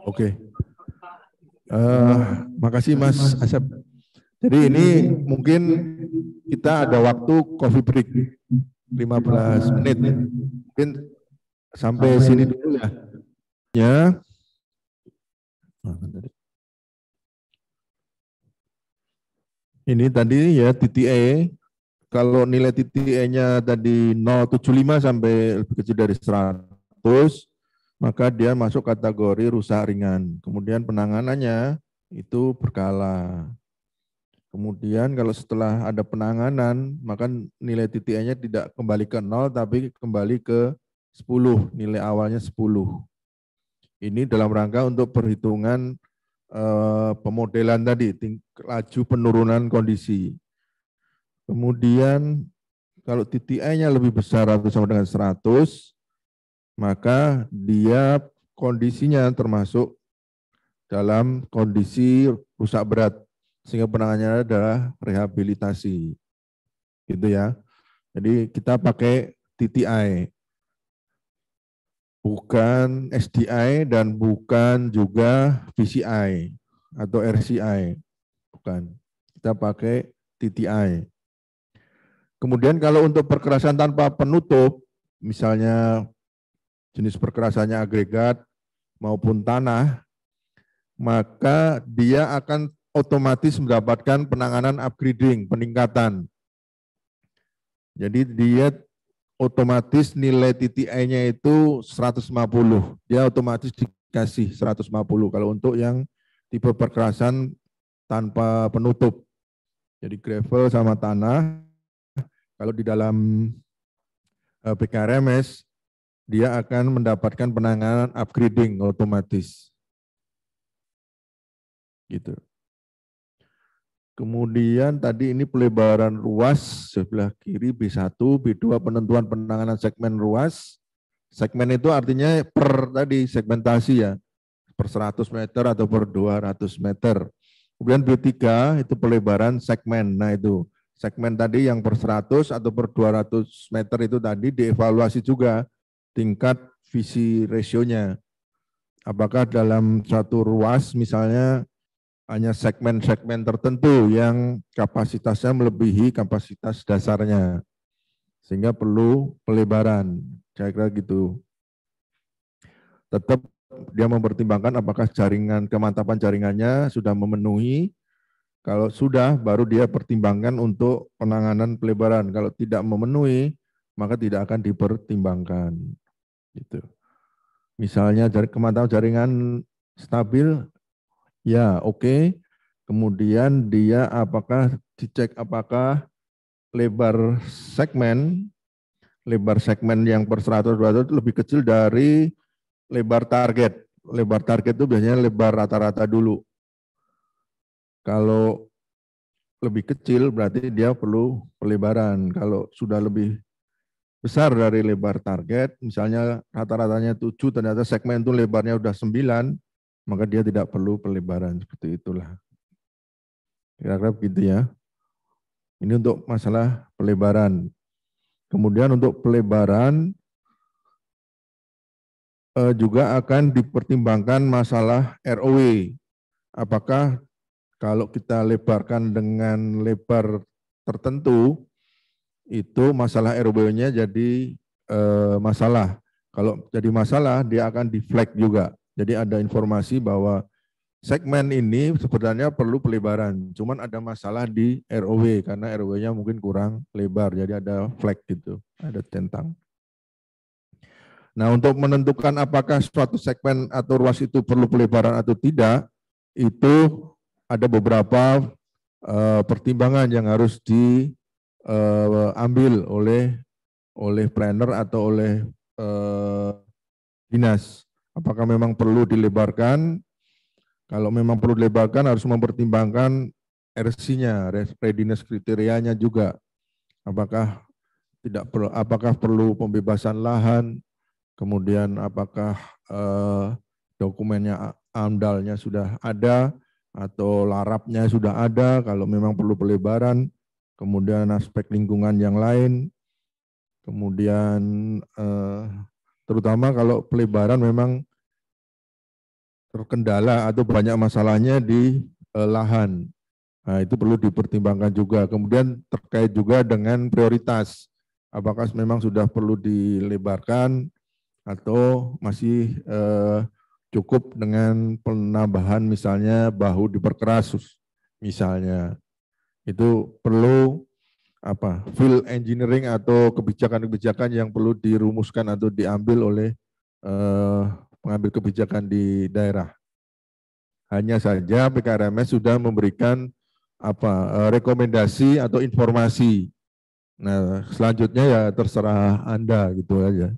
Oke. Makasih Mas Asep. Jadi ini mungkin kita ada waktu coffee break 15 menit. Mungkin sampai sini dulu ya. Ya. Ini tadi ya TTA. Kalau nilai TTA-nya tadi 0,75 sampai lebih kecil dari 100, maka dia masuk kategori rusak ringan. Kemudian penanganannya itu berkala. Kemudian kalau setelah ada penanganan, maka nilai TTA-nya tidak kembali ke 0, tapi kembali ke 10, nilai awalnya 10. Ini dalam rangka untuk perhitungan pemodelan tadi, laju penurunan kondisi. Kemudian kalau TTA-nya lebih besar atau sama dengan 100, maka dia kondisinya termasuk dalam kondisi rusak berat, sehingga penanganannya adalah rehabilitasi. Gitu ya. Jadi kita pakai TTI. Bukan SDI dan bukan juga VCI atau RCI. Bukan. Kita pakai TTI. Kemudian kalau untuk perkerasan tanpa penutup, misalnya jenis perkerasannya agregat maupun tanah, maka dia akan otomatis mendapatkan penanganan upgrading, peningkatan. Jadi dia otomatis nilai TTI-nya itu 150. Dia otomatis dikasih 150 kalau untuk yang tipe perkerasan tanpa penutup. Jadi gravel sama tanah, kalau di dalam PKRMS, dia akan mendapatkan penanganan upgrading otomatis. Gitu. Kemudian tadi ini pelebaran ruas sebelah kiri B1, B2 penentuan penanganan segmen ruas. Segmen itu artinya per tadi segmentasi ya, per 100 meter atau per 200 meter. Kemudian B3 itu pelebaran segmen. Nah itu segmen tadi yang per 100 atau per 200 meter itu tadi dievaluasi juga tingkat visi rasionya. Apakah dalam satu ruas misalnya hanya segmen-segmen tertentu yang kapasitasnya melebihi kapasitas dasarnya, sehingga perlu pelebaran, saya kira gitu. tetap dia mempertimbangkan apakah kemantapan jaringannya sudah memenuhi. Kalau sudah, baru dia pertimbangkan untuk penanganan pelebaran. Kalau tidak memenuhi, maka tidak akan dipertimbangkan. Gitu. Misalnya kemantapan jaringan stabil, ya oke. Kemudian dia dicek apakah lebar segmen yang per 100-200 lebih kecil dari lebar target. Lebar target itu biasanya lebar rata-rata dulu. Kalau lebih kecil berarti dia perlu pelebaran. Kalau sudah lebih besar dari lebar target, misalnya rata-ratanya 7, ternyata segmen itu lebarnya udah 9, maka dia tidak perlu pelebaran. Seperti itulah. Kira-kira begitu ya. Ini untuk masalah pelebaran. Kemudian untuk pelebaran juga akan dipertimbangkan masalah ROW. Apakah kalau kita lebarkan dengan lebar tertentu, itu masalah ROW-nya jadi masalah. Kalau jadi masalah, dia akan di-flag juga. Jadi ada informasi bahwa segmen ini sebenarnya perlu pelebaran. Cuman ada masalah di ROW, karena ROW-nya mungkin kurang lebar. Jadi ada flag gitu, ada centang. Nah, untuk menentukan apakah suatu segmen atau ruas itu perlu pelebaran atau tidak, itu ada beberapa pertimbangan yang harus diambil oleh planner atau oleh dinas. Apakah memang perlu dilebarkan? Kalau memang perlu dilebarkan, harus mempertimbangkan RC-nya, readiness kriterianya juga. Apakah perlu pembebasan lahan? Kemudian apakah dokumennya AMDAL-nya sudah ada atau larapnya sudah ada kalau memang perlu pelebaran, kemudian aspek lingkungan yang lain, kemudian terutama kalau pelebaran memang terkendala atau banyak masalahnya di lahan. Nah, itu perlu dipertimbangkan juga. Kemudian terkait juga dengan prioritas, apakah memang sudah perlu dilebarkan atau masih cukup dengan penambahan misalnya bahu diperkeras misalnya. Itu perlu field engineering atau kebijakan-kebijakan yang perlu dirumuskan atau diambil oleh pengambil kebijakan di daerah. Hanya saja PKRMS sudah memberikan rekomendasi atau informasi. Nah, selanjutnya ya terserah Anda gitu aja.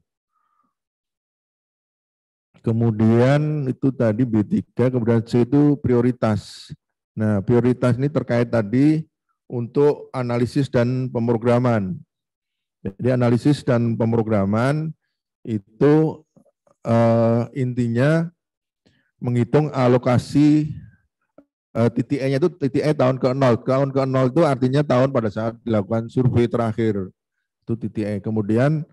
Kemudian itu tadi B3, kemudian C itu prioritas. Nah, prioritas ini terkait tadi untuk analisis dan pemrograman. Jadi analisis dan pemrograman itu intinya menghitung alokasi titik E-nya itu titik E tahun ke-0. Tahun ke-0 itu artinya tahun pada saat dilakukan survei terakhir. Itu titik E. Kemudian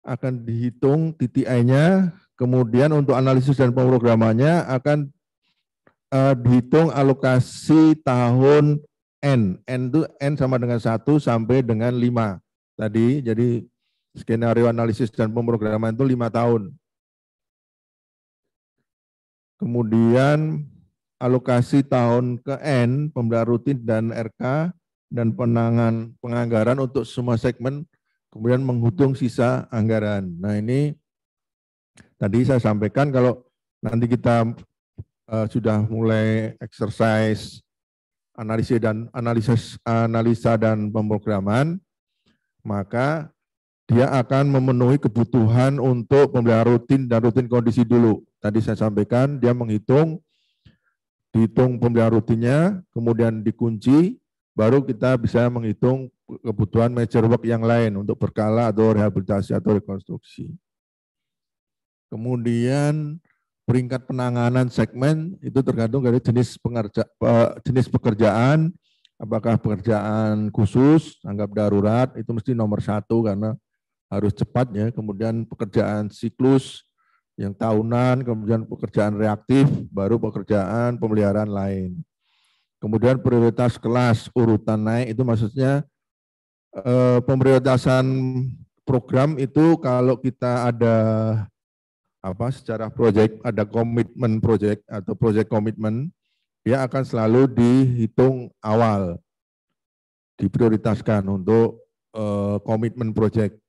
akan dihitung titik E-nya. Kemudian untuk analisis dan pemrogramannya akan dihitung alokasi tahun N. N itu N sama dengan 1 sampai dengan 5 tadi. Jadi skenario analisis dan pemrograman itu 5 tahun. Kemudian alokasi tahun ke N, pembelian rutin dan RK, dan penganggaran untuk semua segmen, kemudian menghitung sisa anggaran. Nah ini tadi saya sampaikan kalau nanti kita sudah mulai exercise analisa dan pemrograman, maka dia akan memenuhi kebutuhan untuk pembelian rutin dan rutin kondisi dulu. Tadi saya sampaikan dia dihitung pembelian rutinnya, kemudian dikunci, baru kita bisa menghitung kebutuhan major work yang lain untuk berkala atau rehabilitasi atau rekonstruksi. Kemudian peringkat penanganan segmen itu tergantung dari jenis pekerjaan, apakah pekerjaan khusus, anggap darurat, itu mesti nomor 1 karena harus cepat ya. Kemudian pekerjaan siklus yang tahunan, kemudian pekerjaan reaktif, baru pekerjaan pemeliharaan lain. Kemudian prioritas kelas urutan naik itu maksudnya pemprioritasan program itu kalau kita ada secara proyek ada komitmen proyek atau proyek komitmen, dia akan selalu dihitung awal, diprioritaskan untuk komitmen proyek.